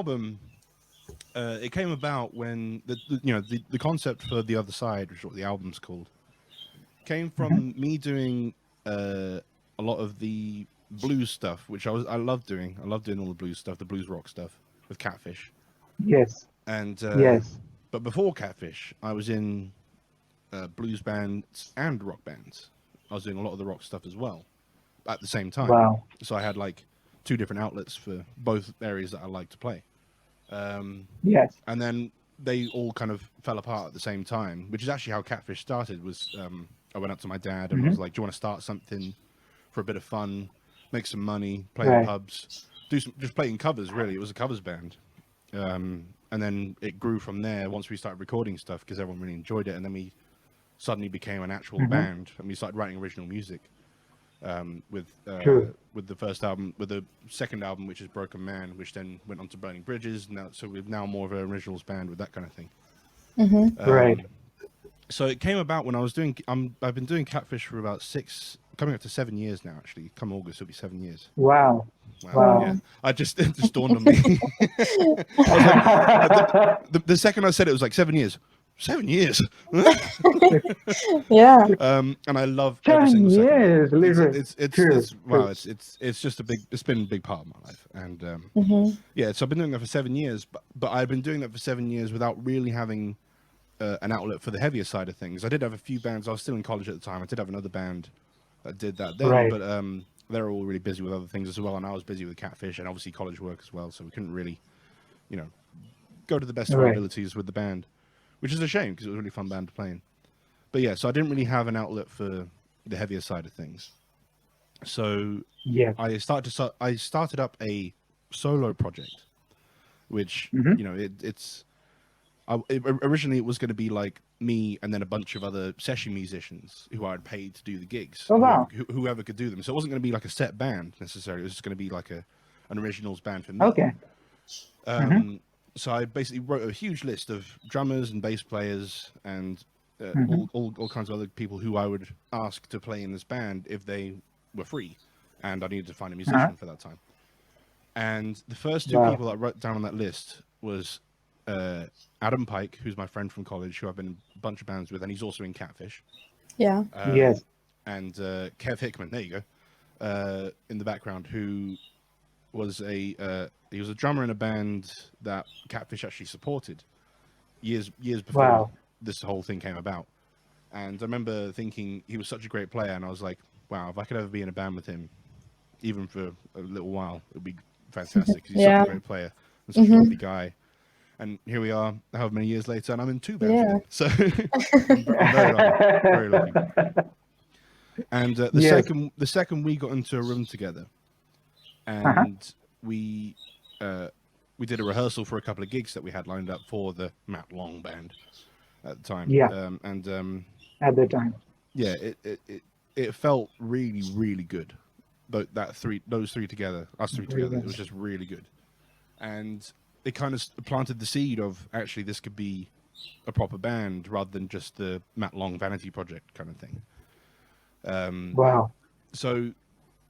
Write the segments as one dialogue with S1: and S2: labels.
S1: album, it came about when the concept for The Other Side, which is what the album's called, came from me doing a lot of the blues stuff, which I love doing. I love doing all the blues stuff, the blues rock stuff with Catfish.
S2: Yes.
S1: And
S2: Yes.
S1: but before Catfish, I was in blues bands and rock bands. I was doing a lot of the rock stuff as well at the same time.
S2: Wow.
S1: So I had like 2 different outlets for both areas that I like to play.
S2: Yes.
S1: And then they all kind of fell apart at the same time, which is actually how Catfish started. Was I went up to my dad and I was like, "Do you want to start something for a bit of fun, make some money, play in pubs, just playing covers? Really, it was a covers band." And then it grew from there once we started recording stuff because everyone really enjoyed it, and then we suddenly became an actual band and we started writing original music. With the first album, with the second album, which is Broken Man, which then went on to Burning Bridges. Now, so we're now more of an originals band with that kind of thing.
S2: Right.
S1: So it came about when I was doing. I've been doing Catfish for about 6, coming up to 7 years now. Actually, come August, it'll be 7 years.
S2: Wow.
S1: Yeah. It just dawned on me. I was like, the second I said it was like 7 years. 7 years.
S3: Yeah.
S1: And I love every single
S2: 7
S1: second.
S2: years, literally.
S1: It's just it's been a big part of my life. And yeah, so I've been doing that for 7 years, but I've been doing that for 7 years without really having an outlet for the heavier side of things. I did have a few bands. I was still in college at the time. I did have another band that did that then, but they're all really busy with other things as well, and I was busy with Catfish and obviously college work as well, so we couldn't really, go to the best of our abilities with the band, which is a shame because it was a really fun band to play in. But yeah, so I didn't really have an outlet for the heavier side of things. So I started up a solo project, which originally it was going to be like me and then a bunch of other session musicians who I'd paid to do the gigs.
S2: Oh, wow.
S1: Whoever could do them. So it wasn't going to be like a set band necessarily. It was just going to be like an originals band for me.
S2: Okay.
S1: So I basically wrote a huge list of drummers and bass players and all kinds of other people who I would ask to play in this band if they were free, and I needed to find a musician for that time. And the first 2 people that I wrote down on that list was Adam Pyke, who's my friend from college, who I've been in a bunch of bands with, and he's also in Catfish.
S3: Yeah.
S1: And Kev Hickman, there you go, in the background, who was he was a drummer in a band that Catfish actually supported years before this whole thing came about. And I remember thinking he was such a great player, and I was like, wow, if I could ever be in a band with him, even for a little while, it would be fantastic. He's such a great player and such a lovely guy. And here we are, however many years later, and I'm in 2 bands with him. So I'm very lucky. And the second we got into a room together, and we did a rehearsal for a couple of gigs that we had lined up for the Matt Long band at the time.
S2: At the time.
S1: Yeah, it felt really, really good. Those 3 together, us 3 together, it was just really good. And it kind of planted the seed of actually this could be a proper band rather than just the Matt Long vanity project kind of thing. So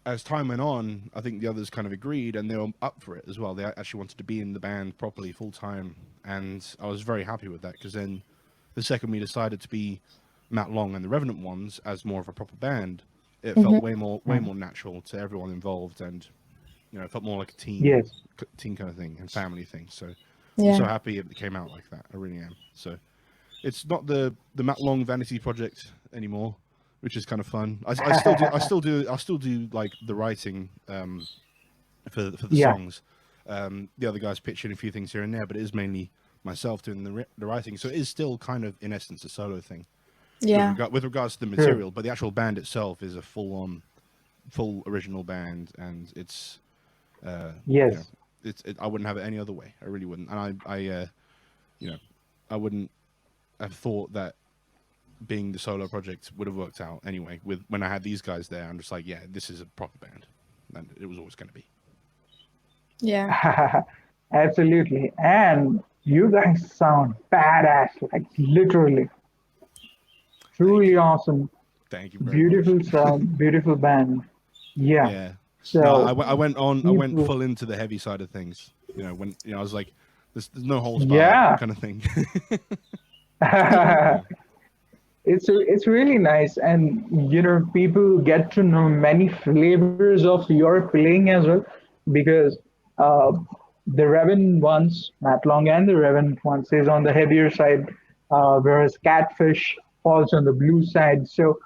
S1: as time went on, I think the others kind of agreed, and they were up for it as well. They actually wanted to be in the band properly, full time, and I was very happy with that, because then the second we decided to be Matt Long and the Revenant ones as more of a proper band, it felt way more natural to everyone involved, and it felt more like a team kind of thing and family thing. So I'm so happy it came out like that. I really am. So it's not the Matt Long vanity project anymore, which is kind of fun. I still do like the writing for the songs. The other guys pitch in a few things here and there, but it is mainly myself doing the writing. So it is still kind of in essence a solo thing. Yeah. With regards to the material, but the actual band itself is a full original band, and it's I wouldn't have it any other way. I really wouldn't. And I wouldn't have thought that being the solo project would have worked out anyway. When I had these guys there, I'm just like, yeah, this is a proper band, and it was always going to be.
S3: Yeah.
S2: Absolutely. And you guys sound badass, like literally. Truly awesome.
S1: Thank you. Very
S2: beautiful
S1: much.
S2: sound, beautiful band. Yeah.
S1: So no, I went full into the heavy side of things You know, when I was like, there's no holes
S2: Yeah.
S1: barred kind of thing.
S2: It's really nice, and people get to know many flavors of your playing as well, because uh, the Revenant ones, Matt Long and the Revenant ones, is on the heavier side, whereas Catfish falls on the blue side. So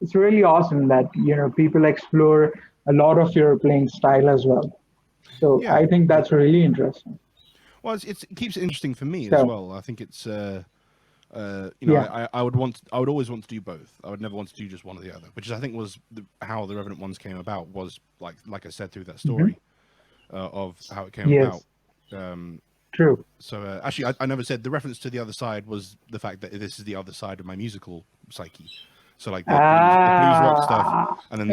S2: it's really awesome that people explore a lot of your playing style as well. So
S1: Yeah.
S2: I think that's really interesting.
S1: Well, it keeps it interesting for me as
S2: So
S1: well. I think it's
S2: yeah.
S1: I would always want to do both. I would never want to do just one or the other, which I think was how the Revenant ones came about. Was like I said through that story of how it came
S2: Yes.
S1: about.
S2: True.
S1: So actually, I never said the reference to the other side was the fact that this is the other side of my musical psyche. So like the blues rock stuff, and then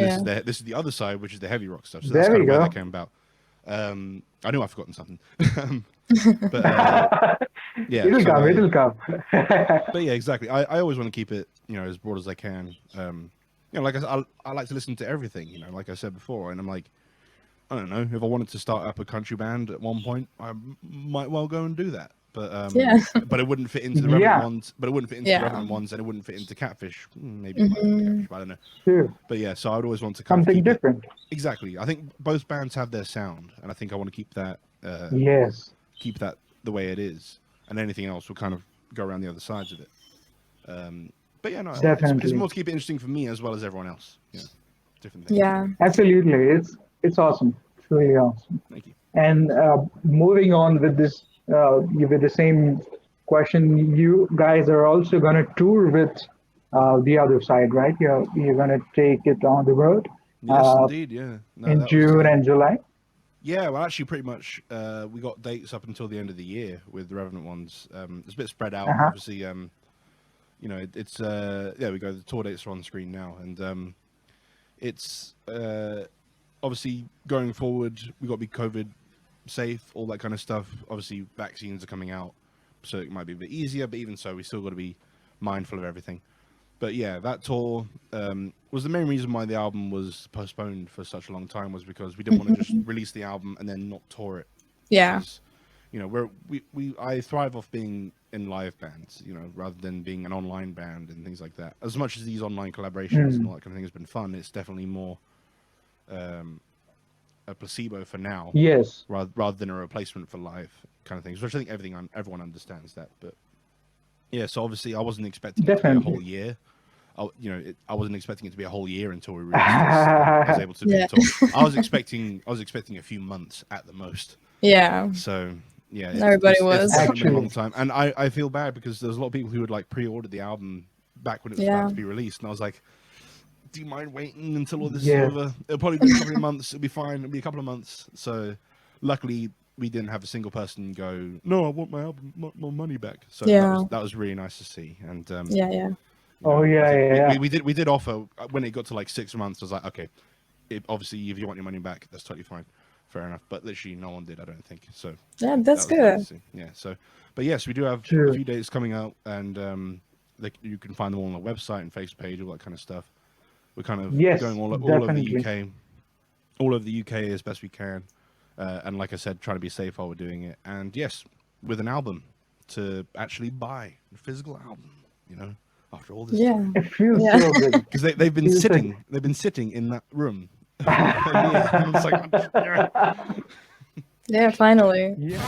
S1: this is the other side, which is the heavy rock stuff. So that's
S2: There
S1: kind
S2: we
S1: of where
S2: go.
S1: that came about. I knew I've forgotten something, but yeah,
S2: It'll
S1: so,
S2: come. It'll come.
S1: but yeah, exactly. I always want to keep it as broad as I can. Like I like to listen to everything. Like I said before, and I'm like, I don't know, if I wanted to start up a country band at one point, I might well go and do that. But but it wouldn't fit into the Revenant ones. But it wouldn't fit into the Revenant ones, and it wouldn't fit into Catfish. Maybe it might fit into Catfish, but I don't know.
S2: True.
S1: But yeah, so I'd always want to kind of
S2: Something
S1: keep
S2: different.
S1: Exactly. I think both bands have their sound, and I think I want to keep that.
S2: Yes.
S1: Keep that the way it is, and anything else will kind of go around the other sides of it. But yeah, no, it's more to keep it interesting for me as well as everyone else. Different things.
S3: Yeah.
S2: Absolutely. It's awesome. It's really awesome.
S1: Thank you.
S2: And moving on with this, with the same question, you guys are also going to tour with the other side, right? You're going to take it on the road.
S1: Yes, indeed. Yeah. No,
S2: in June and July.
S1: Yeah, well, actually, pretty much, we got dates up until the end of the year with the Revenant ones. It's a bit spread out, obviously. It's yeah, we go. The tour dates are on the screen now, and it's obviously going forward. We got to be COVID safe, all that kind of stuff. Obviously, vaccines are coming out, so it might be a bit easier. But even so, we still got to be mindful of everything. But yeah, that tour was the main reason why the album was postponed for such a long time, was because we didn't want to just release the album and then not tour it.
S3: Yeah.
S1: Because, I thrive off being in live bands, rather than being an online band and things like that. As much as these online collaborations and all that kind of thing has been fun, it's definitely more a placebo for now.
S2: Yes.
S1: Rather than a replacement for live kind of things, which I think everyone understands that. But yeah, so obviously I wasn't expecting it to be a whole year. I wasn't expecting it to be a whole year until we released this. I was able to do it. I was expecting a few months at the most.
S3: Yeah.
S1: So yeah,
S3: everybody was.
S1: It's been a long time, and I feel bad because there's a lot of people who would like pre-order the album back when it was about to be released, and I was like, do you mind waiting until all this is over? It'll probably be a couple of months. It'll be fine. It'll be a couple of months. So luckily we didn't have a single person go, no, I want my album, my money back. So that was really nice to see. And we did offer when it got to like 6 months. I was like, okay, obviously if you want your money back, that's totally fine. Fair enough, but literally no one did, I don't think. So
S3: yeah, that's good.
S1: Yeah. So, but yes, we do have a few dates coming out, and you can find them all on our website and Facebook page, all that kind of stuff. We're kind of going all over the UK, all over the UK as best we can, and like I said, trying to be safe while we're doing it. And yes, with an album to actually buy, a physical album, after all this time.
S2: It feels so good
S1: because they've been sitting in that room. And it's like,
S3: yeah, finally.
S2: Yeah.